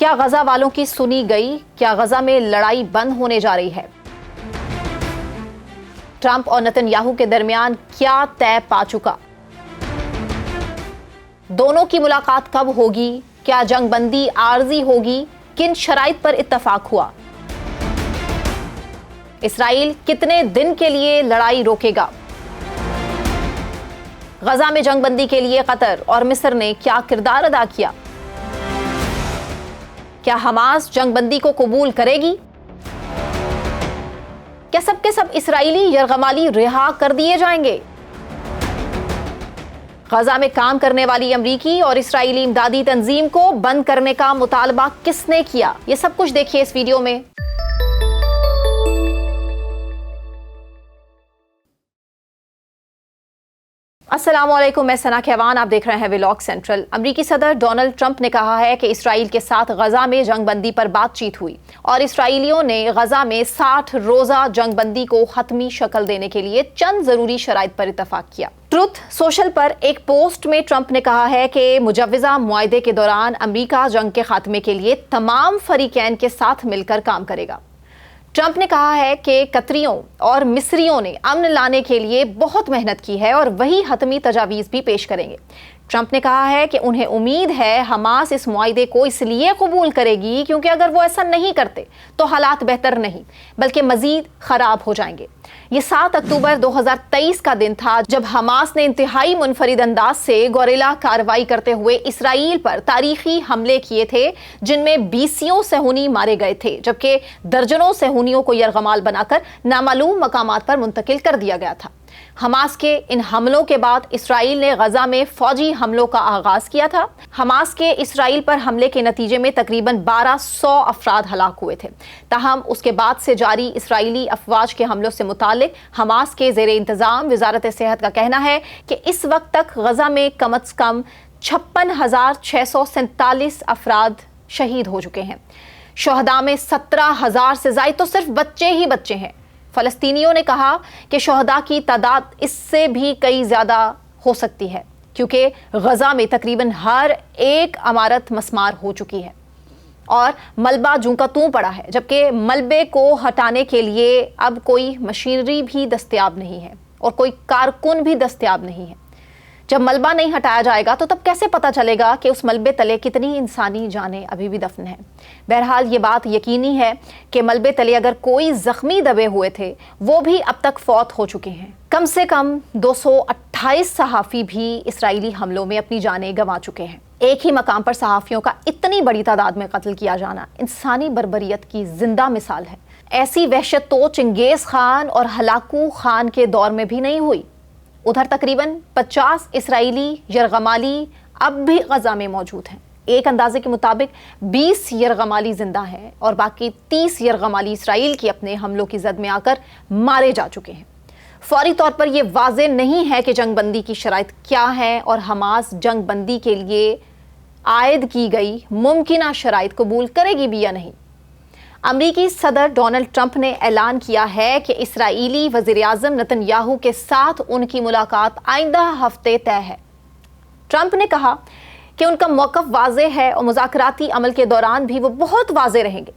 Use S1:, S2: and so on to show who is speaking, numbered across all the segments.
S1: کیا غزہ والوں کی سنی گئی؟ کیا غزہ میں لڑائی بند ہونے جا رہی ہے؟ ٹرمپ اور نتن یاہو کے درمیان کیا طے پا چکا؟ دونوں کی ملاقات کب ہوگی؟ کیا جنگ بندی عارضی ہوگی؟ کن شرائط پر اتفاق ہوا؟ اسرائیل کتنے دن کے لیے لڑائی روکے گا؟ غزہ میں جنگ بندی کے لیے قطر اور مصر نے کیا کردار ادا کیا؟ کیا حماس جنگ بندی کو قبول کرے گی؟ کیا سب کے سب اسرائیلی یرغمالی رہا کر دیے جائیں گے؟ غزہ میں کام کرنے والی امریکی اور اسرائیلی امدادی تنظیم کو بند کرنے کا مطالبہ کس نے کیا؟ یہ سب کچھ دیکھیے اس ویڈیو میں۔ السلام علیکم، میں ثنا کیوان، آپ دیکھ رہے ہیں ولاگ سینٹرل۔ امریکی صدر ڈونلڈ ٹرمپ نے کہا ہے کہ اسرائیل کے ساتھ غزہ میں جنگ بندی پر بات چیت ہوئی اور اسرائیلیوں نے غزہ میں 60 روزہ جنگ بندی کو حتمی شکل دینے کے لیے چند ضروری شرائط پر اتفاق کیا۔ ٹروتھ سوشل پر ایک پوسٹ میں ٹرمپ نے کہا ہے کہ مجوزہ معاہدے کے دوران امریکہ جنگ کے خاتمے کے لیے تمام فریقین کے ساتھ مل کر کام کرے گا۔ ٹرمپ نے کہا ہے کہ قطریوں اور مصریوں نے امن لانے کے لیے بہت محنت کی ہے اور وہی حتمی تجاویز بھی پیش کریں گے۔ ٹرمپ نے کہا ہے کہ انہیں امید ہے حماس اس معاہدے کو اس لیے قبول کرے گی کیونکہ اگر وہ ایسا نہیں کرتے تو حالات بہتر نہیں بلکہ مزید خراب ہو جائیں گے۔ یہ 7 اکتوبر 2023 کا دن تھا جب حماس نے انتہائی منفرد انداز سے گوریلا کارروائی کرتے ہوئے اسرائیل پر تاریخی حملے کیے تھے، جن میں 20 صہیونی مارے گئے تھے جبکہ درجنوں صہیونیوں کو یرغمال بنا کر نامعلوم مقامات پر منتقل کر دیا گیا تھا۔ حماس کے ان حملوں کے بعد اسرائیل نے غزہ میں فوجی حملوں کا آغاز کیا تھا۔ حماس کے اسرائیل پر حملے کے نتیجے میں تقریباً 1200 افراد ہلاک ہوئے تھے۔ تاہم اس کے بعد سے جاری اسرائیلی افواج کے حملوں سے متعلق حماس کے زیر انتظام وزارت صحت کا کہنا ہے کہ اس وقت تک غزہ میں کم از کم 56,647 افراد شہید ہو چکے ہیں۔ شہداء میں 17,000 سے زائد تو صرف بچے ہی بچے ہیں۔ فلسطینیوں نے کہا کہ شہداء کی تعداد اس سے بھی کئی زیادہ ہو سکتی ہے کیونکہ غزہ میں تقریباً ہر ایک عمارت مسمار ہو چکی ہے اور ملبہ جوں کا توں پڑا ہے، جبکہ ملبے کو ہٹانے کے لیے اب کوئی مشینری بھی دستیاب نہیں ہے اور کوئی کارکن بھی دستیاب نہیں ہے۔ جب ملبہ نہیں ہٹایا جائے گا تو تب کیسے پتہ چلے گا کہ اس ملبے تلے کتنی انسانی جانیں ابھی بھی دفن ہیں؟ بہرحال یہ بات یقینی ہے کہ ملبے تلے اگر کوئی زخمی دبے ہوئے تھے وہ بھی اب تک فوت ہو چکے ہیں۔ کم سے کم 228 صحافی بھی اسرائیلی حملوں میں اپنی جانیں گنوا چکے ہیں۔ ایک ہی مقام پر صحافیوں کا اتنی بڑی تعداد میں قتل کیا جانا انسانی بربریت کی زندہ مثال ہے۔ ایسی وحشت تو چنگیز خان اور ہلاکو خان کے دور میں بھی نہیں ہوئی۔ ادھر تقریباً 50 اسرائیلی یرغمالی اب بھی غزہ میں موجود ہیں۔ ایک اندازے کے مطابق 20 یرغمالی زندہ ہیں اور باقی 30 یرغمالی اسرائیل کی اپنے حملوں کی زد میں آ کر مارے جا چکے ہیں۔ فوری طور پر یہ واضح نہیں ہے کہ جنگ بندی کی شرائط کیا ہیں اور حماس جنگ بندی کے لیے عائد کی گئی ممکنہ شرائط قبول کرے گی بھی یا نہیں۔ امریکی صدر ڈونلڈ ٹرمپ نے اعلان کیا ہے کہ اسرائیلی وزیر اعظم نتن یاہو کے ساتھ ان کی ملاقات آئندہ ہفتے طے ہے۔ ٹرمپ نے کہا کہ ان کا موقف واضح ہے اور مذاکراتی عمل کے دوران بھی وہ بہت واضح رہیں گے۔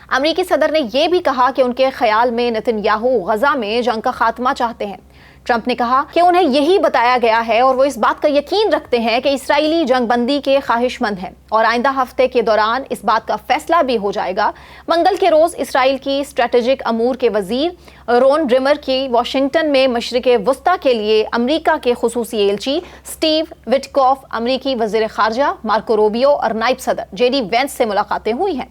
S1: امریکی صدر نے یہ بھی کہا کہ ان کے خیال میں نتن یاہو غزہ میں جنگ کا خاتمہ چاہتے ہیں۔ ٹرمپ نے کہا کہ انہیں یہی بتایا گیا ہے اور وہ اس بات کا یقین رکھتے ہیں کہ اسرائیلی جنگ بندی کے خواہش مند ہیں اور آئندہ ہفتے کے دوران اس بات کا فیصلہ بھی ہو جائے گا۔ منگل کے روز اسرائیل کی اسٹریٹجک امور کے وزیر رون ڈریمر کی واشنگٹن میں مشرق وسطی کے لیے امریکہ کے خصوصی ایلچی سٹیو وٹکوف، امریکی وزیر خارجہ مارکو روبیو اور نائب صدر جے ڈی وینس سے ملاقاتیں ہوئی ہیں۔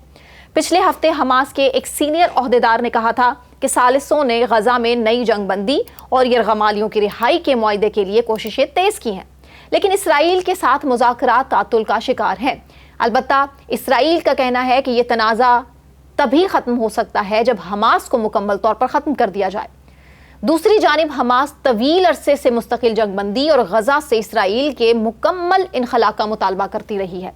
S1: پچھلے ہفتے حماس کے ایک سینئر عہدیدار نے کہا تھا کہ ثالثوں نے غزہ میں نئی جنگ بندی اور یرغمالیوں کی رہائی کے معاہدے کے لیے کوششیں تیز کی ہیں، لیکن اسرائیل کے ساتھ مذاکرات تعطل کا شکار ہیں۔ البتہ اسرائیل کا کہنا ہے کہ یہ تنازع تبھی ختم ہو سکتا ہے جب حماس کو مکمل طور پر ختم کر دیا جائے۔ دوسری جانب حماس طویل عرصے سے مستقل جنگ بندی اور غزہ سے اسرائیل کے مکمل انخلا کا مطالبہ کرتی رہی ہے،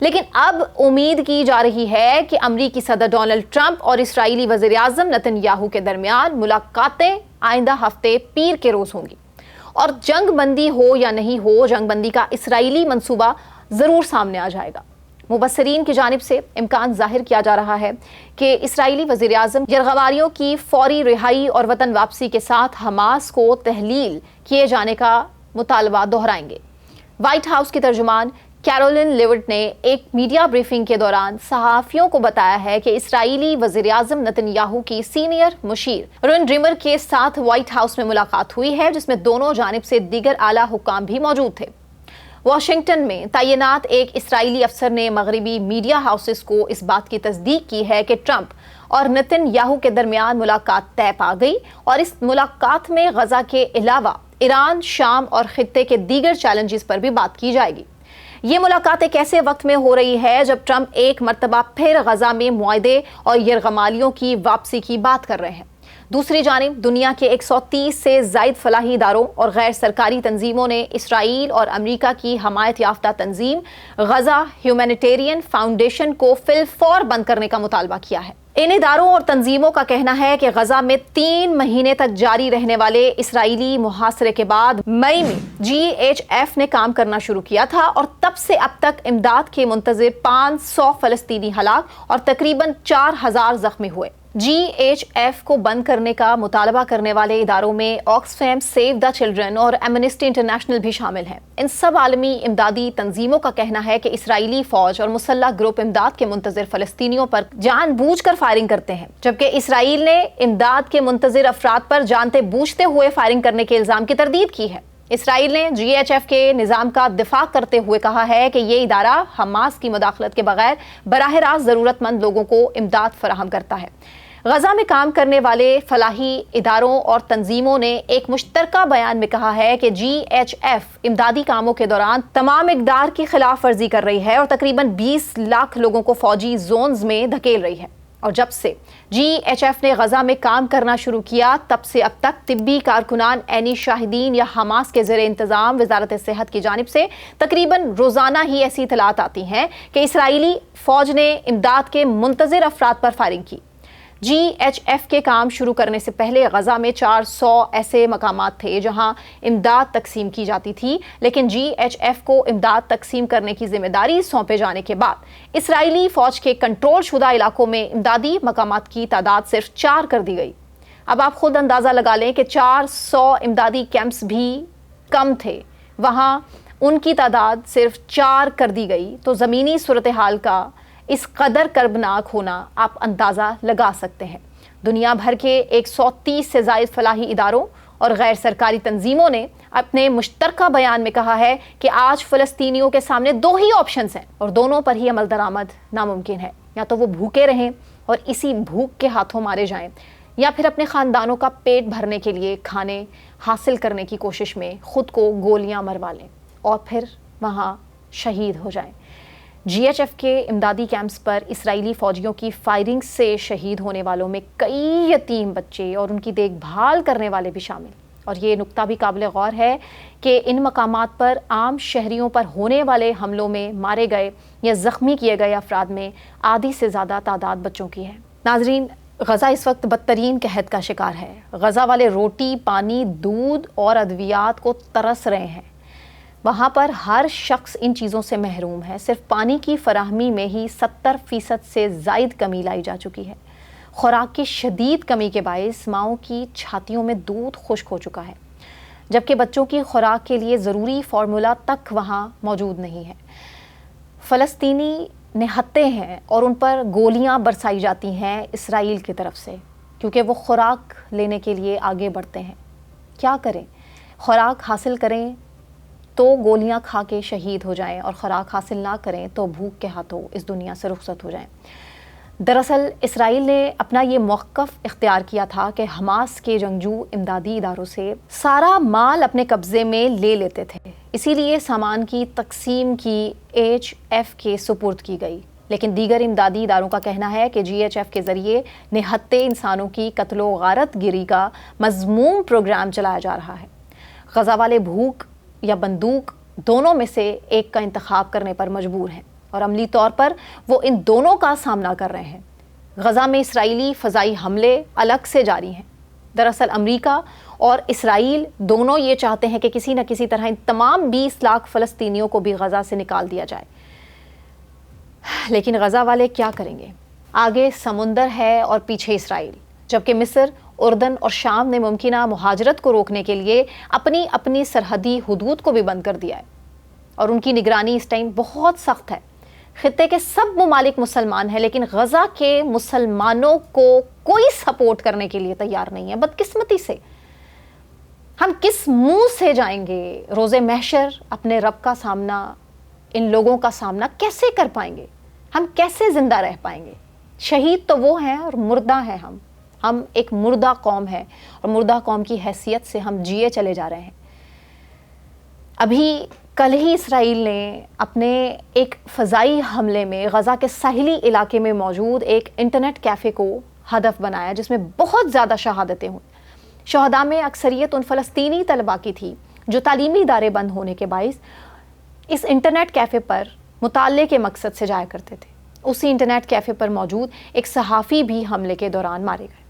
S1: لیکن اب امید کی جا رہی ہے کہ امریکی صدر ڈونلڈ ٹرمپ اور اسرائیلی وزیر اعظم نتن یاہو کے درمیان ملاقاتیں آئندہ ہفتے پیر کے روز ہوں گی اور جنگ بندی ہو یا نہیں ہو، جنگ بندی کا اسرائیلی منصوبہ ضرور سامنے آ جائے گا۔ مبصرین کی جانب سے امکان ظاہر کیا جا رہا ہے کہ اسرائیلی وزیر اعظم یرغمالیوں کی فوری رہائی اور وطن واپسی کے ساتھ حماس کو تحلیل کیے جانے کا مطالبہ دہرائیں گے۔ وائٹ ہاؤس کی ترجمان کیرولن لیوٹ نے ایک میڈیا بریفنگ کے دوران صحافیوں کو بتایا ہے کہ اسرائیلی وزیر اعظم نتن یاہو کی سینئر مشیر رون ڈریمر کے ساتھ وائٹ ہاؤس میں ملاقات ہوئی ہے، جس میں دونوں جانب سے دیگر اعلیٰ حکام بھی موجود تھے۔ واشنگٹن میں تعینات ایک اسرائیلی افسر نے مغربی میڈیا ہاؤسز کو اس بات کی تصدیق کی ہے کہ ٹرمپ اور نتن یاہو کے درمیان ملاقات طے پا گئی اور اس ملاقات میں غزہ کے علاوہ ایران، شام اور خطے کے دیگر چیلنجز پر بھی بات کی جائے گی۔ یہ ملاقات ایک ایسے وقت میں ہو رہی ہے جب ٹرمپ ایک مرتبہ پھر غزہ میں معاہدے اور یرغمالیوں کی واپسی کی بات کر رہے ہیں۔ دوسری جانب دنیا کے 130 سے زائد فلاحی اداروں اور غیر سرکاری تنظیموں نے اسرائیل اور امریکہ کی حمایت یافتہ تنظیم غزہ ہیومینیٹیرین فاؤنڈیشن کو فی الفور بند کرنے کا مطالبہ کیا ہے۔ ان اداروں اور تنظیموں کا کہنا ہے کہ غزہ میں 3 مہینے تک جاری رہنے والے اسرائیلی محاصرے کے بعد مئی میں GHF نے کام کرنا شروع کیا تھا اور تب سے اب تک امداد کے منتظر 500 فلسطینی ہلاک اور تقریباً 4000 زخمی ہوئے۔ GHF کو بند کرنے کا مطالبہ کرنے والے اداروں میں آکسفیم، سیو دا چلڈرن اور ایمنسٹی انٹرنیشنل بھی شامل ہیں۔ ان سب عالمی امدادی تنظیموں کا کہنا ہے کہ اسرائیلی فوج اور مسلح گروپ امداد کے منتظر فلسطینیوں پر جان بوجھ کر فائرنگ کرتے ہیں، جبکہ اسرائیل نے امداد کے منتظر افراد پر جانتے بوجھتے ہوئے فائرنگ کرنے کے الزام کی تردید کی ہے۔ اسرائیل نے GHF کے نظام کا دفاع کرتے ہوئے کہا ہے کہ یہ ادارہ حماس کی مداخلت کے بغیر براہ راست ضرورت مند لوگوں کو امداد فراہم کرتا ہے۔ غزہ میں کام کرنے والے فلاحی اداروں اور تنظیموں نے ایک مشترکہ بیان میں کہا ہے کہ GHF امدادی کاموں کے دوران تمام اقدار کی خلاف ورزی کر رہی ہے اور تقریباً 20 لاکھ لوگوں کو فوجی زونز میں دھکیل رہی ہے، اور جب سے GHF نے غزہ میں کام کرنا شروع کیا تب سے اب تک طبی کارکنان، عینی شاہدین یا حماس کے زیر انتظام وزارت صحت کی جانب سے تقریباً روزانہ ہی ایسی اطلاعات آتی ہیں کہ اسرائیلی فوج نے امداد کے منتظر افراد پر فائرنگ کی۔ GHF کے کام شروع کرنے سے پہلے غزہ میں 400 ایسے مقامات تھے جہاں امداد تقسیم کی جاتی تھی، لیکن GHF کو امداد تقسیم کرنے کی ذمہ داری سونپے جانے کے بعد اسرائیلی فوج کے کنٹرول شدہ علاقوں میں امدادی مقامات کی تعداد صرف 4 کر دی گئی۔ اب آپ خود اندازہ لگا لیں کہ 400 امدادی کیمپس بھی کم تھے، وہاں ان کی تعداد صرف 4 کر دی گئی، تو زمینی صورتحال کا اس قدر کربناک ہونا آپ اندازہ لگا سکتے ہیں۔ دنیا بھر کے 130 سے زائد فلاحی اداروں اور غیر سرکاری تنظیموں نے اپنے مشترکہ بیان میں کہا ہے کہ آج فلسطینیوں کے سامنے 2 ہی آپشنز ہیں اور دونوں پر ہی عمل درآمد ناممکن ہے۔ یا تو وہ بھوکے رہیں اور اسی بھوک کے ہاتھوں مارے جائیں، یا پھر اپنے خاندانوں کا پیٹ بھرنے کے لیے کھانے حاصل کرنے کی کوشش میں خود کو گولیاں مروا لیں اور پھر وہاں شہید ہو جائیں۔ GHF کے امدادی کیمپس پر اسرائیلی فوجیوں کی فائرنگ سے شہید ہونے والوں میں کئی یتیم بچے اور ان کی دیکھ بھال کرنے والے بھی شامل، اور یہ نکتہ بھی قابل غور ہے کہ ان مقامات پر عام شہریوں پر ہونے والے حملوں میں مارے گئے یا زخمی کیے گئے افراد میں آدھی سے زیادہ تعداد بچوں کی ہے۔ ناظرین، غزہ اس وقت بدترین قحط کا شکار ہے۔ غزہ والے روٹی، پانی، دودھ اور ادویات کو ترس رہے ہیں۔ وہاں پر ہر شخص ان چیزوں سے محروم ہے۔ صرف پانی کی فراہمی میں ہی 70% سے زائد کمی لائی جا چکی ہے۔ خوراک کی شدید کمی کے باعث ماؤں کی چھاتیوں میں دودھ خشک ہو چکا ہے، جبکہ بچوں کی خوراک کے لیے ضروری فارمولا تک وہاں موجود نہیں ہے۔ فلسطینی نہتے ہیں اور ان پر گولیاں برسائی جاتی ہیں اسرائیل کی طرف سے، کیونکہ وہ خوراک لینے کے لیے آگے بڑھتے ہیں۔ کیا کریں؟ خوراک حاصل کریں تو گولیاں کھا کے شہید ہو جائیں، اور خوراک حاصل نہ کریں تو بھوک کے ہاتھوں اس دنیا سے رخصت ہو جائیں۔ دراصل اسرائیل نے اپنا یہ موقف اختیار کیا تھا کہ حماس کے جنگجو امدادی اداروں سے سارا مال اپنے قبضے میں لے لیتے تھے، اسی لیے سامان کی تقسیم کی GHF کے سپرد کی گئی، لیکن دیگر امدادی اداروں کا کہنا ہے کہ GHF کے ذریعے نہتے انسانوں کی قتل و غارت گری کا مذموم پروگرام چلایا جا رہا ہے۔ غزہ والے بھوک یا بندوق دونوں میں سے ایک کا انتخاب کرنے پر مجبور ہیں، اور عملی طور پر وہ ان دونوں کا سامنا کر رہے ہیں۔ غزہ میں اسرائیلی فضائی حملے الگ سے جاری ہیں۔ دراصل امریکہ اور اسرائیل دونوں یہ چاہتے ہیں کہ کسی نہ کسی طرح ان تمام 20 لاکھ فلسطینیوں کو بھی غزہ سے نکال دیا جائے۔ لیکن غزہ والے کیا کریں گے؟ آگے سمندر ہے اور پیچھے اسرائیل، جبکہ مصر، اردن اور شام نے ممکنہ مہاجرت کو روکنے کے لیے اپنی سرحدی حدود کو بھی بند کر دیا ہے، اور ان کی نگرانی اس ٹائم بہت سخت ہے۔ خطے کے سب ممالک مسلمان ہیں، لیکن غزہ کے مسلمانوں کو کوئی سپورٹ کرنے کے لیے تیار نہیں ہے۔ بدقسمتی سے ہم کس منہ سے جائیں گے روز محشر؟ اپنے رب کا سامنا، ان لوگوں کا سامنا کیسے کر پائیں گے؟ ہم کیسے زندہ رہ پائیں گے؟ شہید تو وہ ہیں اور مردہ ہیں ہم ایک مردہ قوم ہے، اور مردہ قوم کی حیثیت سے ہم جیے چلے جا رہے ہیں۔ ابھی کل ہی اسرائیل نے اپنے ایک فضائی حملے میں غزہ کے ساحلی علاقے میں موجود ایک انٹرنیٹ کیفے کو ہدف بنایا، جس میں بہت زیادہ شہادتیں ہوئیں۔ شہداء میں اکثریت ان فلسطینی طلباء کی تھی جو تعلیمی ادارے بند ہونے کے باعث اس انٹرنیٹ کیفے پر مطالعے کے مقصد سے جایا کرتے تھے۔ اسی انٹرنیٹ کیفے پر موجود ایک صحافی بھی حملے کے دوران مارے گئے۔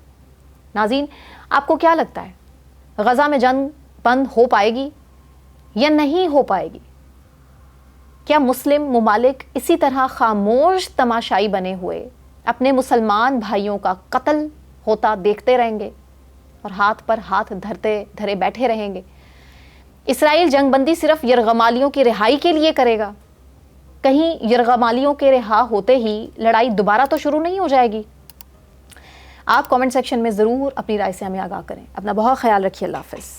S1: ناظرین، آپ کو کیا لگتا ہے غزہ میں جنگ بند ہو پائے گی یا نہیں ہو پائے گی؟ کیا مسلم ممالک اسی طرح خاموش تماشائی بنے ہوئے اپنے مسلمان بھائیوں کا قتل ہوتا دیکھتے رہیں گے اور ہاتھ پر ہاتھ دھرے بیٹھے رہیں گے؟ اسرائیل جنگ بندی صرف یرغمالیوں کی رہائی کے لیے کرے گا؟ کہیں یرغمالیوں کے رہا ہوتے ہی لڑائی دوبارہ تو شروع نہیں ہو جائے گی؟ آپ کامنٹ سیکشن میں ضرور اپنی رائے سے ہمیں آگاہ کریں۔ اپنا بہت خیال رکھیے۔ اللہ حافظ۔